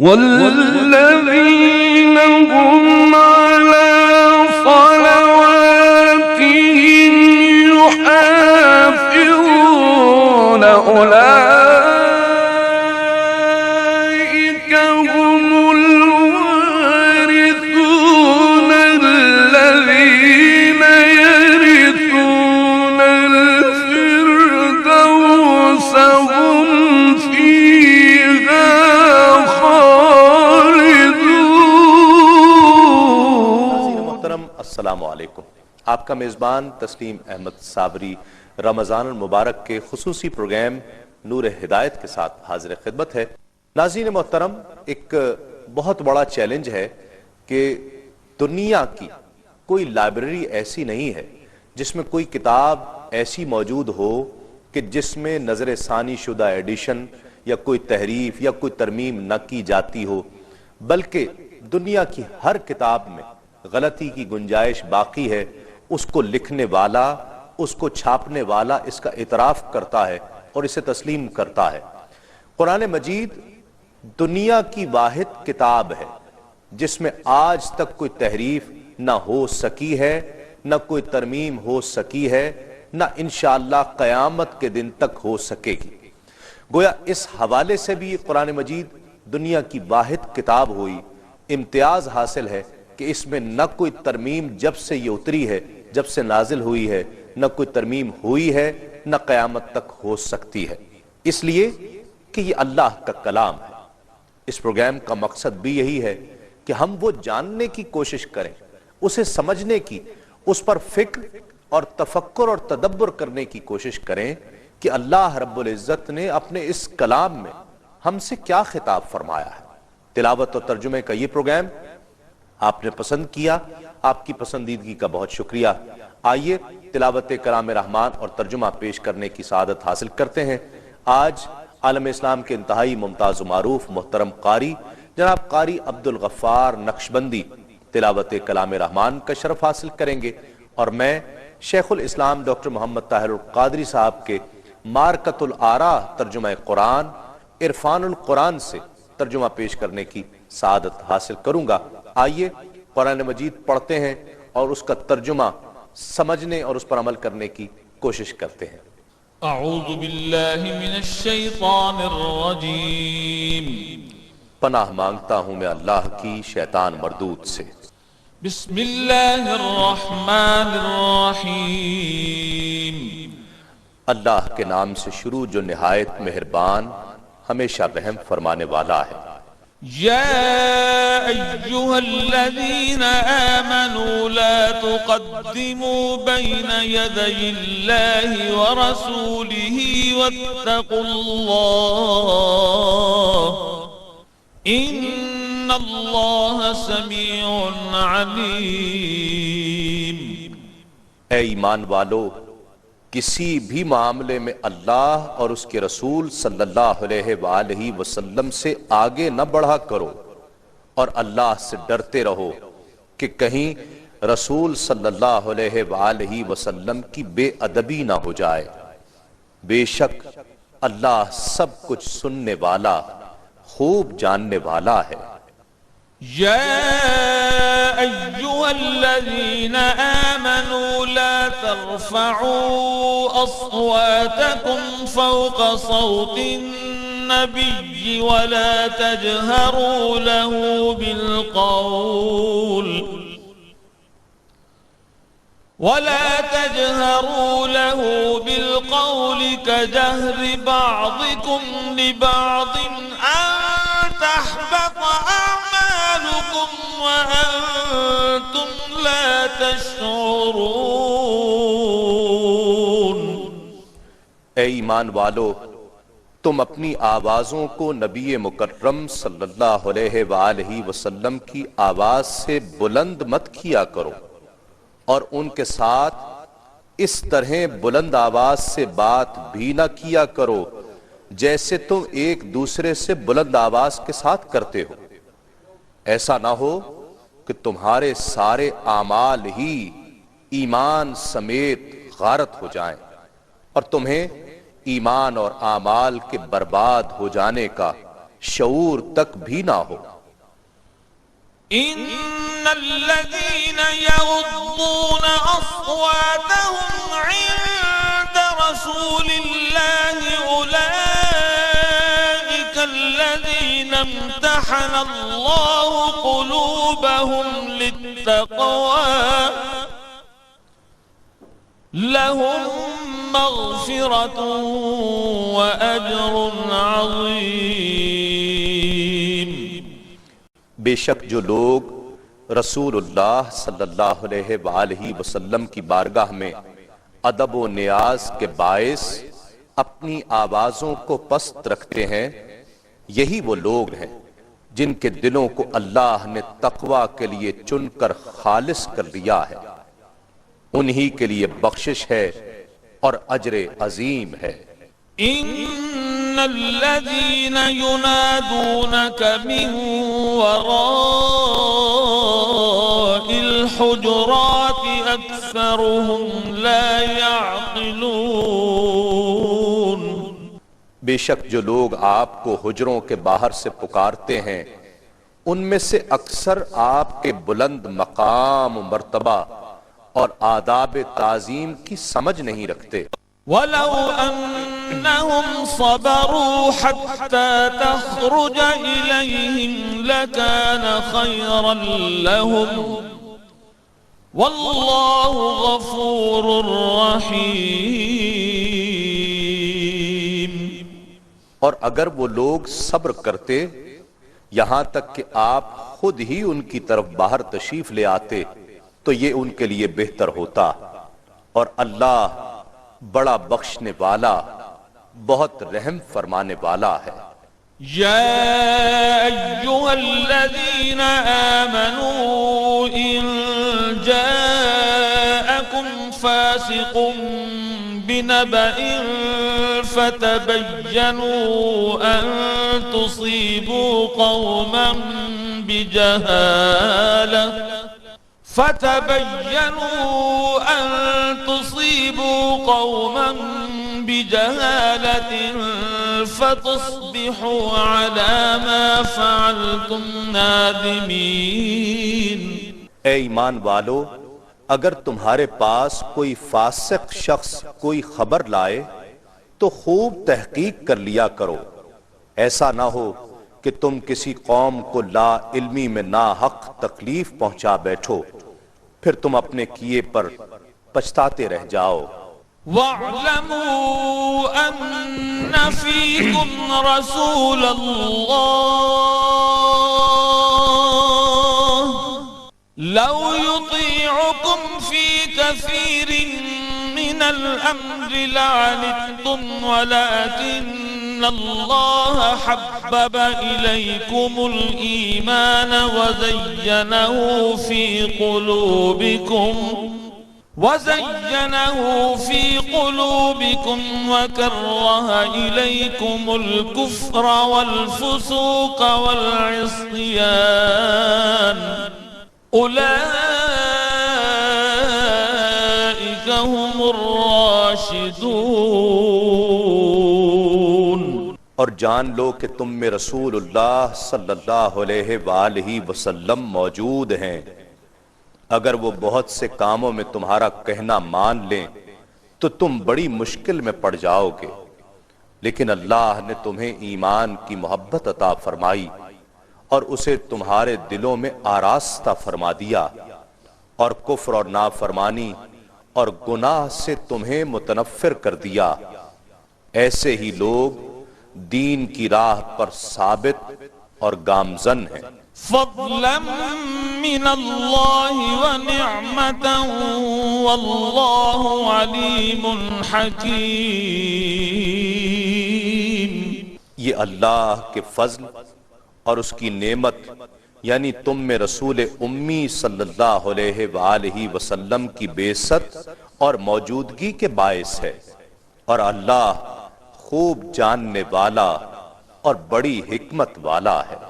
والذين هم على صلواتهم يحافظون أولئك هم الوارثون الذين يرثون الفردوس هم فيها محترم السلام علیکم. آپ کا میزبان تسلیم احمد صابری رمضان المبارک کے خصوصی پروگرام نور ہدایت کے ساتھ حاضر خدمت ہے. ناظرین محترم، ایک بہت بڑا چیلنج ہے کہ دنیا کی کوئی لائبریری ایسی نہیں ہے جس میں کوئی کتاب ایسی موجود ہو کہ جس میں نظر ثانی شدہ ایڈیشن یا کوئی تحریف یا کوئی ترمیم نہ کی جاتی ہو، بلکہ دنیا کی ہر کتاب میں غلطی کی گنجائش باقی ہے. اس کو لکھنے والا، اس کو چھاپنے والا اس کا اعتراف کرتا ہے اور اسے تسلیم کرتا ہے. قرآن مجید دنیا کی واحد کتاب ہے جس میں آج تک کوئی تحریف نہ ہو سکی ہے، نہ کوئی ترمیم ہو سکی ہے، نہ انشاءاللہ قیامت کے دن تک ہو سکے گی. گویا اس حوالے سے بھی قرآن مجید دنیا کی واحد کتاب ہوئی. امتیاز حاصل ہے کہ اس میں نہ کوئی ترمیم جب سے یہ اتری ہے، جب سے نازل ہوئی ہے، نہ کوئی ترمیم ہوئی ہے، نہ قیامت تک ہو سکتی ہے، اس لیے کہ یہ اللہ کا کلام ہے. اس پروگرام کا مقصد بھی یہی ہے کہ ہم وہ جاننے کی کوشش کریں، اسے سمجھنے کی، اس پر فکر اور تفکر اور تدبر کرنے کی کوشش کریں کہ اللہ رب العزت نے اپنے اس کلام میں ہم سے کیا خطاب فرمایا ہے. تلاوت اور ترجمے کا یہ پروگرام آپ نے پسند کیا، آپ کی پسندیدگی کا بہت شکریہ. آئیے تلاوت کلام رحمان اور ترجمہ پیش کرنے کی سعادت حاصل کرتے ہیں. آج عالم اسلام کے انتہائی ممتاز و معروف محترم قاری جناب قاری عبدالغفار نقشبندی تلاوت کلام رحمان کا شرف حاصل کریں گے، اور میں شیخ الاسلام ڈاکٹر محمد طاہر القادری صاحب کے مارکۃ الآراء ترجمہ قرآن عرفان القرآن سے ترجمہ پیش کرنے کی سعادت حاصل کروں گا. آئیے قرآن مجید پڑھتے ہیں اور اس کا ترجمہ سمجھنے اور اس پر عمل کرنے کی کوشش کرتے ہیں. اعوذ باللہ من الشیطان الرجیم. پناہ مانگتا ہوں میں اللہ کی شیطان مردود سے. بسم اللہ الرحمن الرحیم. اللہ کے نام سے شروع جو نہایت مہربان ہمیشہ رحم فرمانے والا ہے. یا ایہا الذین آمنوا لا تقدموا بین یدی اللہ ورسولہ واتقوا اللہ ان اللہ سمیع علیم. اے ایمان والو، کسی بھی معاملے میں اللہ اور اس کے رسول صلی اللہ علیہ وآلہ وسلم سے آگے نہ بڑھا کرو، اور اللہ سے ڈرتے رہو کہ کہیں رسول صلی اللہ علیہ وآلہ وسلم کی بے ادبی نہ ہو جائے. بے شک اللہ سب کچھ سننے والا، خوب جاننے والا ہے. یا ایہا الذین آمنوا لا ترفعوا اصواتکم فوق صوت النبی ولا تجہروا له بالقول كجهر بعضكم لبعض أن تحبط أعمالكم وأنتم لا تشعرون. اے ایمان والو، تم اپنی آوازوں کو نبی مکرم صلی اللہ علیہ وآلہ وسلم کی آواز سے بلند مت کیا کرو، اور ان کے ساتھ اس طرح بلند آواز سے بات بھی نہ کیا کرو جیسے تم ایک دوسرے سے بلند آواز کے ساتھ کرتے ہو. ایسا نہ ہو کہ تمہارے سارے اعمال ہی ایمان سمیت غارت ہو جائیں اور تمہیں ایمان اور اعمال کے برباد ہو جانے کا شعور تک بھی نہ ہو۔ إن الذين يغضون أصواتهم عند رسول الله أولئك الذين امتحن الله قلوبهم للتقوى لهم مغفرة وأجر عظيم۔ بے شک جو لوگ رسول اللہ صلی اللہ علیہ وآلہ وسلم کی بارگاہ میں ادب و نیاز کے باعث اپنی آوازوں کو پست رکھتے ہیں، یہی وہ لوگ ہیں جن کے دلوں کو اللہ نے تقوی کے لیے چن کر خالص کر لیا ہے، انہی کے لیے بخشش ہے اور اجر عظیم ہے۔ إن الذين ينادونك من وراء الحجرات أكثرهم لا يعقلون۔ بے شک جو لوگ آپ کو حجروں کے باہر سے پکارتے ہیں، ان میں سے اکثر آپ کے بلند مقام و مرتبہ اور آداب تعظیم کی سمجھ نہیں رکھتے۔ ولو أنهم صبروا حتى تخرج إليهم لكان خيرا لهم والله غفور رحيم۔ اور اگر وہ لوگ صبر کرتے یہاں تک کہ آپ خود ہی ان کی طرف باہر تشریف لے آتے تو یہ ان کے لیے بہتر ہوتا، اور اللہ بڑا بخشنے والا بہت رحم فرمانے والا ہے۔ يا أيها الذين آمنوا إن جاءكم فاسق بنبأ فتبينوا أن تصيبوا قوما بجهالة فتصبحوا على ما فعلتم نادمين۔ اے ایمان والو، اگر تمہارے پاس کوئی فاسق شخص کوئی خبر لائے تو خوب تحقیق کر لیا کرو، ایسا نہ ہو کہ تم کسی قوم کو لا علمی میں ناحق تکلیف پہنچا بیٹھو، پھر تم اپنے کیے پر پچھتاتے رہ جاؤ۔ وَاعْلَمُوا أَنَّ فِيكُمْ رَسُولَ اللَّهِ لَوْ يُطِيعُكُمْ فِي كَثِيرٍ مِّنَ الْأَمْرِ لَعَنِتُّمْ وَلَكِنَّ اللَّهَ حَبَّبَ إِلَيْكُمُ الْإِيمَانَ وَزَيَّنَهُ في قلوبكم وكره إليكم الكفر والفسوق والعصيان أولئك هم الراشدون۔ اور جان لو کہ تم میں رسول اللہ صلی اللہ علیہ وآلہ وسلم موجود ہیں، اگر وہ بہت سے کاموں میں تمہارا کہنا مان لیں تو تم بڑی مشکل میں پڑ جاؤ گے، لیکن اللہ نے تمہیں ایمان کی محبت عطا فرمائی اور اسے تمہارے دلوں میں آراستہ فرما دیا، اور کفر اور نافرمانی اور گناہ سے تمہیں متنفر کر دیا۔ ایسے ہی لوگ دین کی راہ پر ثابت اور گامزن ہیں۔ فضلا من اللہ ونعمة واللہ علیم حکیم۔ یہ اللہ کے فضل اور اس کی نعمت یعنی تم میں رسول امی صلی اللہ علیہ وآلہ وسلم کی بعثت اور موجودگی کے باعث ہے، اور اللہ خوب جاننے والا اور بڑی حکمت والا ہے۔